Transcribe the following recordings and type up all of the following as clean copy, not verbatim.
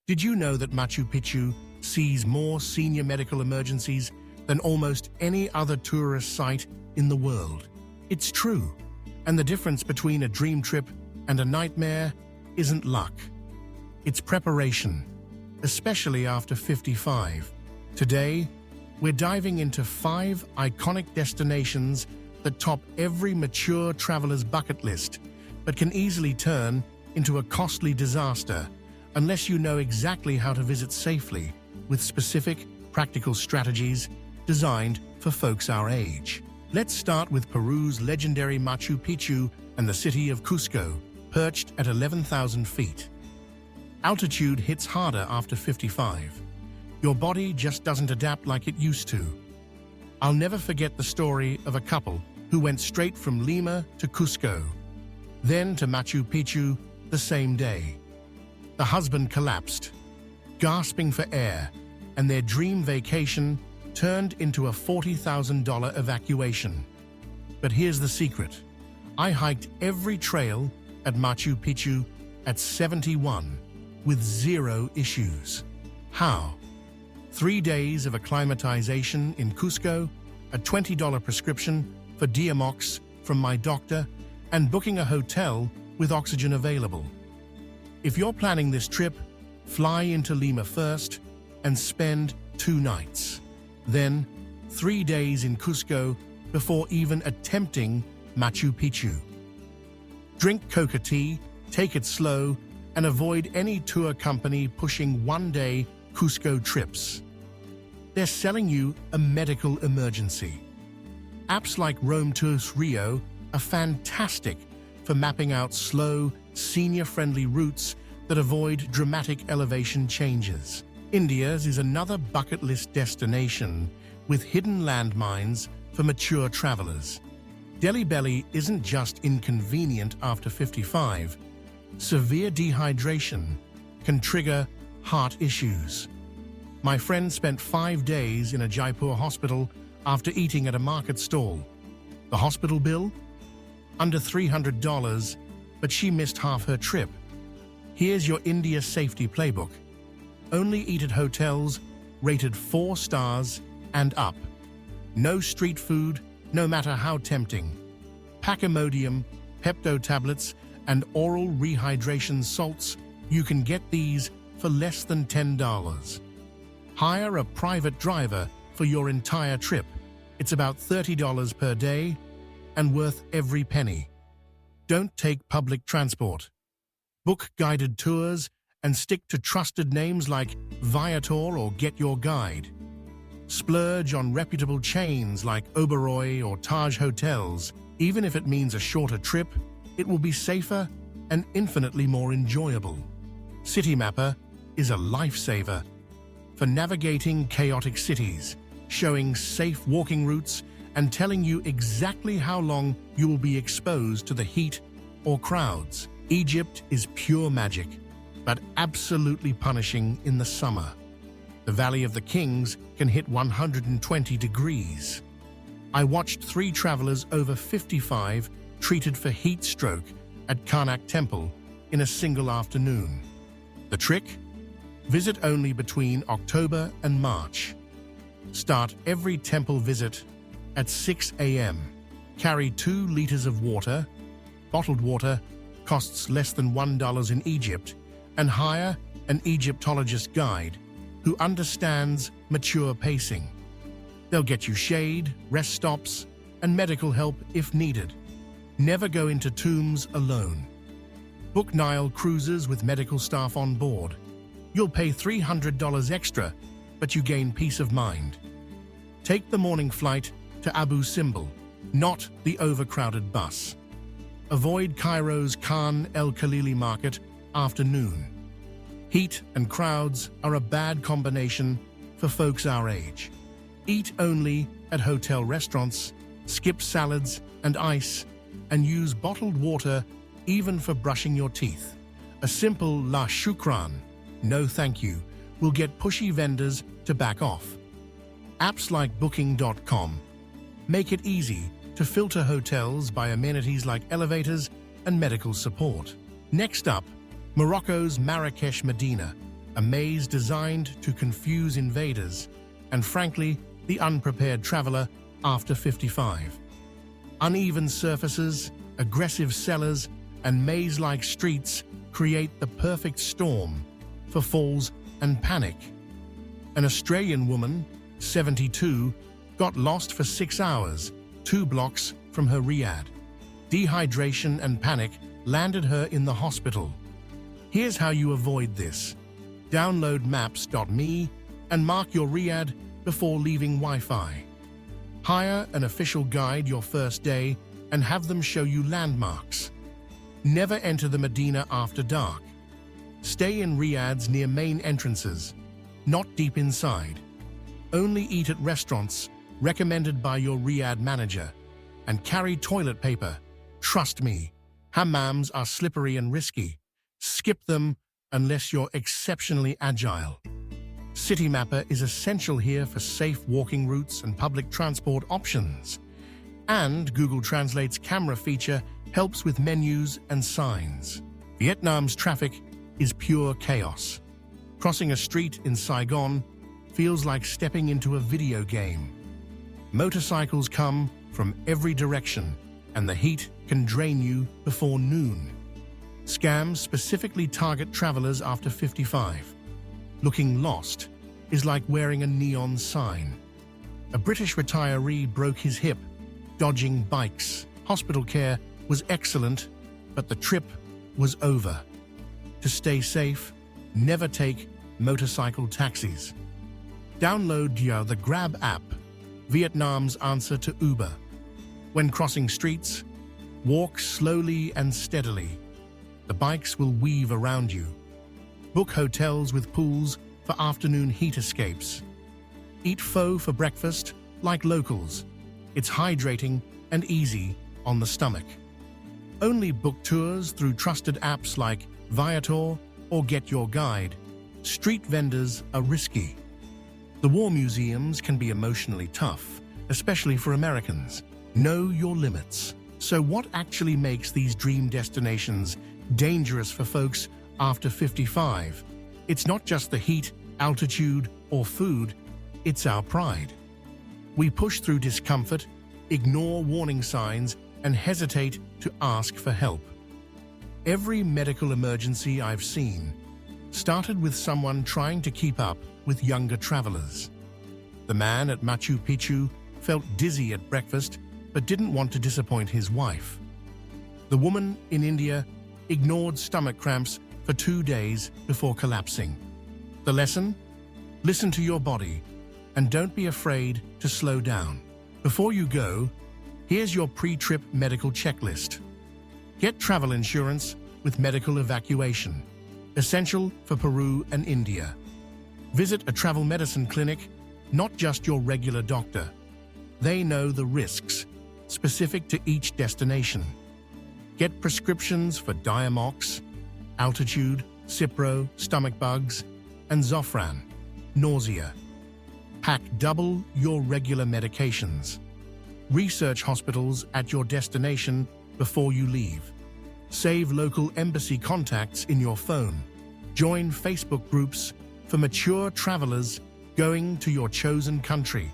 Did you know that Machu Picchu sees more senior medical emergencies than almost any other tourist site in the world? It's true, and the difference between a dream trip and a nightmare isn't luck. It's preparation, especially after 55. Today, we're diving into 5 iconic destinations that top every mature traveler's bucket list, but can easily turn into a costly disaster unless you know exactly how to visit safely with specific, practical strategies designed for folks our age. Let's start with Peru's legendary Machu Picchu and the city of Cusco, perched at 11,000 feet. Altitude hits harder after 55. Your body just doesn't adapt like it used to. I'll never forget the story of a couple who went straight from Lima to Cusco, then to Machu Picchu the same day. The husband collapsed, gasping for air, and their dream vacation turned into a $40,000 evacuation. But here's the secret. I hiked every trail at Machu Picchu at 71 with 0 issues. How? 3 days of acclimatization in Cusco, a $20 prescription for Diamox from my doctor, and booking a hotel with oxygen available. If you're planning this trip, fly into Lima first and spend 2 nights. Then 3 days in Cusco before even attempting Machu Picchu. Drink coca tea, take it slow, and avoid any tour company pushing one-day Cusco trips. They're selling you a medical emergency. Apps like Rome Tours Rio are fantastic for mapping out slow, senior-friendly routes that avoid dramatic elevation changes. India's is another bucket list destination with hidden landmines for mature travelers. Delhi belly isn't just inconvenient after 55. Severe dehydration can trigger heart issues. My friend spent 5 days in a Jaipur hospital after eating at a market stall. The hospital bill? Under $300, but she missed half her trip. Here's your India safety playbook. Only eat at hotels rated 4 stars and up. No street food, no matter how tempting. Pack Imodium, Pepto tablets, and oral rehydration salts. You can get these for less than $10. Hire a private driver for your entire trip. It's about $30 per day and worth every penny. Don't take public transport. Book guided tours and stick to trusted names like Viator or Get Your Guide. Splurge on reputable chains like Oberoi or Taj Hotels. Even if it means a shorter trip, it will be safer and infinitely more enjoyable. Citymapper is a lifesaver for navigating chaotic cities, showing safe walking routes and telling you exactly how long you will be exposed to the heat or crowds. Egypt is pure magic, but absolutely punishing in the summer. The Valley of the Kings can hit 120 degrees. I watched 3 travelers over 55 treated for heat stroke at Karnak Temple in a single afternoon. The trick? Visit only between October and March. Start every temple visit at 6 a.m. Carry 2 liters of water. Bottled water costs less than $1 in Egypt, and hire an Egyptologist guide who understands mature pacing. They'll get you shade, rest stops, and medical help if needed. Never go into tombs alone. Book Nile cruises with medical staff on board. You'll pay $300 extra, but you gain peace of mind. Take the morning flight to Abu Simbel, not the overcrowded bus. Avoid Cairo's Khan El Khalili market after noon. Heat and crowds are a bad combination for folks our age. Eat only at hotel restaurants, skip salads and ice, and use bottled water even for brushing your teeth. A simple la shukran, no thank you, will get pushy vendors to back off. Apps like Booking.com make it easy to filter hotels by amenities like elevators and medical support. Next up, Morocco's Marrakech Medina, a maze designed to confuse invaders and, frankly, the unprepared traveler after 55. Uneven surfaces, aggressive sellers, and maze-like streets create the perfect storm for falls and panic. An Australian woman, 72, got lost for 6 hours, 2 blocks from her riad. Dehydration and panic landed her in the hospital. Here's how you avoid this. Download maps.me and mark your riad before leaving Wi-Fi. Hire an official guide your first day and have them show you landmarks. Never enter the Medina after dark. Stay in riads near main entrances, not deep inside. Only eat at restaurants recommended by your riad manager, and carry toilet paper. Trust me, hammams are slippery and risky. Skip them unless you're exceptionally agile. Citymapper is essential here for safe walking routes and public transport options. And Google Translate's camera feature helps with menus and signs. Vietnam's traffic is pure chaos. Crossing a street in Saigon feels like stepping into a video game. Motorcycles come from every direction, and the heat can drain you before noon. Scams specifically target travelers after 55. Looking lost is like wearing a neon sign. A British retiree broke his hip dodging bikes. Hospital care was excellent, but the trip was over. To stay safe, never take motorcycle taxis. Download the Grab app, Vietnam's answer to Uber. When crossing streets, walk slowly and steadily. The bikes will weave around you. Book hotels with pools for afternoon heat escapes. Eat pho for breakfast like locals. It's hydrating and easy on the stomach. Only book tours through trusted apps like Viator or Get Your Guide. Street vendors are risky. The war museums can be emotionally tough, especially for Americans. Know your limits. So what actually makes these dream destinations dangerous for folks after 55? It's not just the heat, altitude, or food, it's our pride. We push through discomfort, ignore warning signs, and hesitate to ask for help. Every medical emergency I've seen started with someone trying to keep up with younger travelers. The man at Machu Picchu felt dizzy at breakfast but didn't want to disappoint his wife. The woman in India ignored stomach cramps for 2 days before collapsing. The lesson? Listen to your body and don't be afraid to slow down. Before you go, here's your pre-trip medical checklist. Get travel insurance with medical evacuation, essential for Peru and India. Visit a travel medicine clinic, not just your regular doctor. They know the risks specific to each destination. Get prescriptions for Diamox, altitude, Cipro, stomach bugs, and Zofran, nausea. Pack double your regular medications. Research hospitals at your destination before you leave. Save local embassy contacts in your phone. Join Facebook groups for mature travelers going to your chosen country.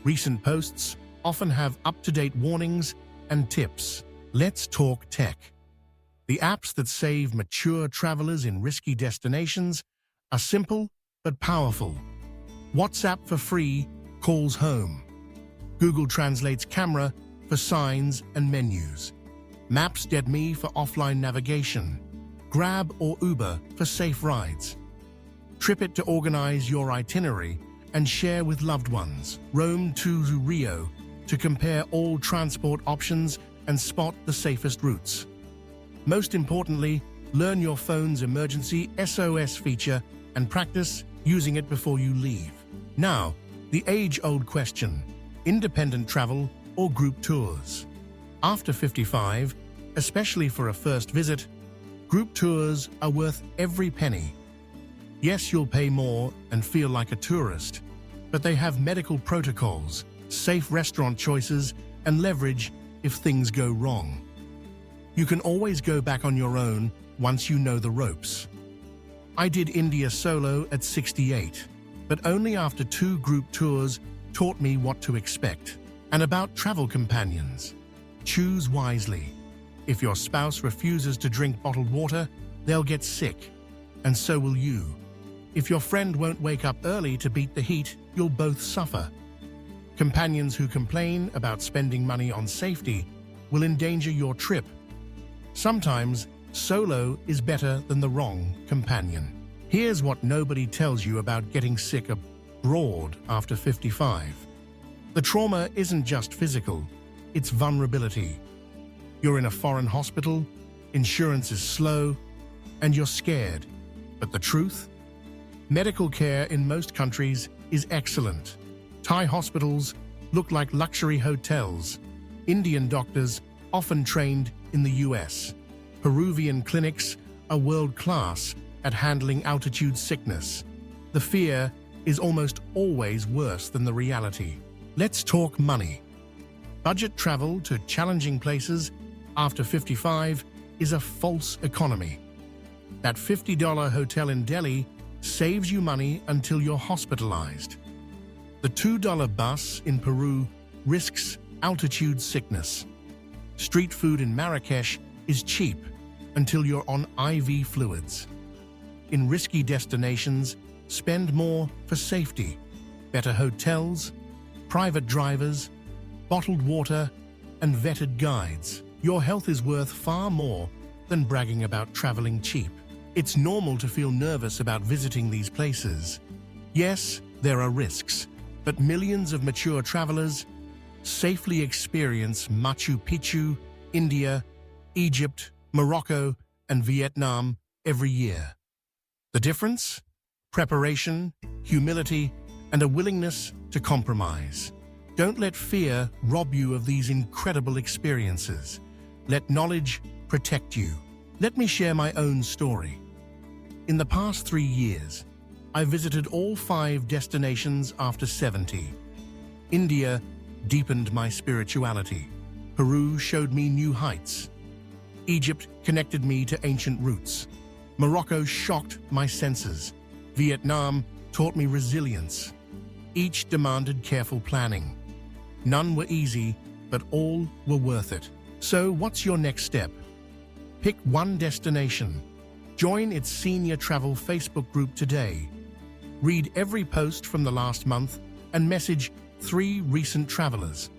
Recent posts often have up-to-date warnings and tips. Let's talk tech. The apps that save mature travelers in risky destinations are simple but powerful. WhatsApp for free calls home. Google Translate's camera for signs and menus. Maps.me for offline navigation. Grab or Uber for safe rides. TripIt to organize your itinerary and share with loved ones. Rome to Rio to compare all transport options and spot the safest routes. Most importantly, learn your phone's emergency SOS feature and practice using it before you leave. Now, the age-old question: independent travel or group tours? After 55, especially for a first visit, group tours are worth every penny. Yes, you'll pay more and feel like a tourist, but they have medical protocols, safe restaurant choices, and leverage if things go wrong. You can always go back on your own once you know the ropes. I did India solo at 68, but only after 2 group tours taught me what to expect. And about travel companions, choose wisely. If your spouse refuses to drink bottled water, they'll get sick, and so will you. If your friend won't wake up early to beat the heat, you'll both suffer. Companions who complain about spending money on safety will endanger your trip. Sometimes, solo is better than the wrong companion. Here's what nobody tells you about getting sick abroad after 55. The trauma isn't just physical, it's vulnerability. You're in a foreign hospital, insurance is slow, and you're scared. But the truth? Medical care in most countries is excellent. Thai hospitals look like luxury hotels. Indian doctors often trained in the US. Peruvian clinics are world-class at handling altitude sickness. The fear is almost always worse than the reality. Let's talk money. Budget travel to challenging places after 55 is a false economy. That $50 hotel in Delhi saves you money until you're hospitalized. The $2 bus in Peru risks altitude sickness. Street food in Marrakech is cheap until you're on IV fluids. In risky destinations, spend more for safety, better hotels, private drivers, bottled water, and vetted guides. Your health is worth far more than bragging about traveling cheap. It's normal to feel nervous about visiting these places. Yes, there are risks, but millions of mature travelers safely experience Machu Picchu, India, Egypt, Morocco, and Vietnam every year. The difference? Preparation, humility, and a willingness to compromise. Don't let fear rob you of these incredible experiences. Let knowledge protect you. Let me share my own story. In the past 3 years, I visited all 5 destinations after 70. India deepened my spirituality. Peru showed me new heights. Egypt connected me to ancient roots. Morocco shocked my senses. Vietnam taught me resilience. Each demanded careful planning. None were easy, but all were worth it. So what's your next step? Pick one destination. Join its senior travel Facebook group today. Read every post from the last month and message 3 recent travelers.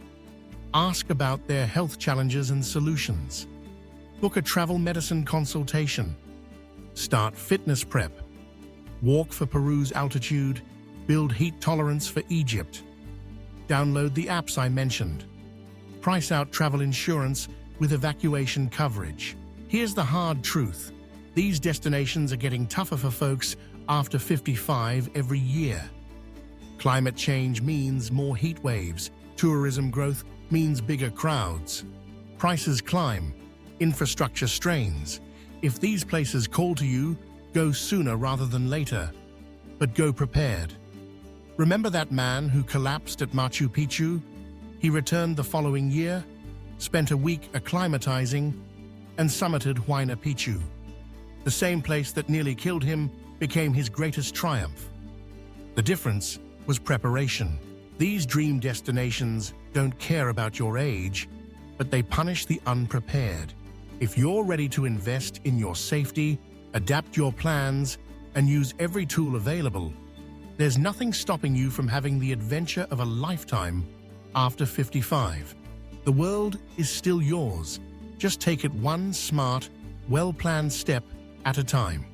Ask about their health challenges and solutions. Book a travel medicine consultation. Start fitness prep. Walk for Peru's altitude. Build heat tolerance for Egypt. Download the apps I mentioned. Price out travel insurance with evacuation coverage. Here's the hard truth. These destinations are getting tougher for folks after 55 every year. Climate change means more heat waves. Tourism growth means bigger crowds. Prices climb. Infrastructure strains. If these places call to you, go sooner rather than later. But go prepared. Remember that man who collapsed at Machu Picchu? He returned the following year, spent a week acclimatizing, and summited Huayna Picchu. The same place that nearly killed him became his greatest triumph. The difference was preparation. These dream destinations don't care about your age, but they punish the unprepared. If you're ready to invest in your safety, adapt your plans, and use every tool available, there's nothing stopping you from having the adventure of a lifetime after 55. The world is still yours. Just take it one smart, well-planned step at a time.